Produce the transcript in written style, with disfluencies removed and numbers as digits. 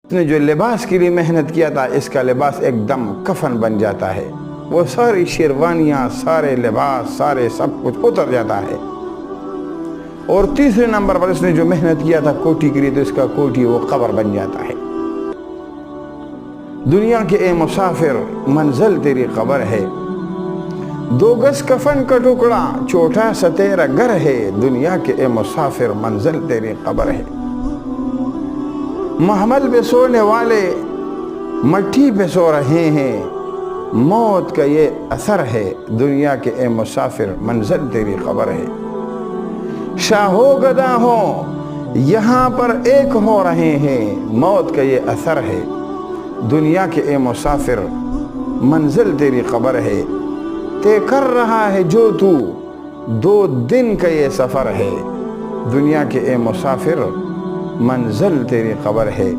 اس نے جو لباس کے لیے محنت کیا تھا اس کا لباس ایک دم کفن بن جاتا ہے، وہ ساری شیروانیاں، سارے لباس، سارے سب کچھ اتر جاتا ہے۔ اور تیسرے نمبر پر اس نے جو محنت کیا تھا کوٹھی کے لیے، تو اس کا کوٹھی وہ قبر بن جاتا ہے۔ دنیا کے اے مسافر منزل تیری قبر ہے، 2 گز کفن کا ٹکڑا چھوٹا سا تیرا گھر ہے، دنیا کے اے مسافر منزل تیری قبر ہے۔ محمل پہ سونے والے مٹی پہ سو رہے ہیں، موت کا یہ اثر ہے، دنیا کے اے مسافر منزل تیری قبر ہے۔ شاہ و گدا ہو یہاں پر ایک ہو رہے ہیں، موت کا یہ اثر ہے، دنیا کے اے مسافر منزل تیری قبر ہے۔ طے کر رہا ہے جو تو 2 دن کا یہ سفر ہے، دنیا کے اے مسافر منزل تیری قبر ہے۔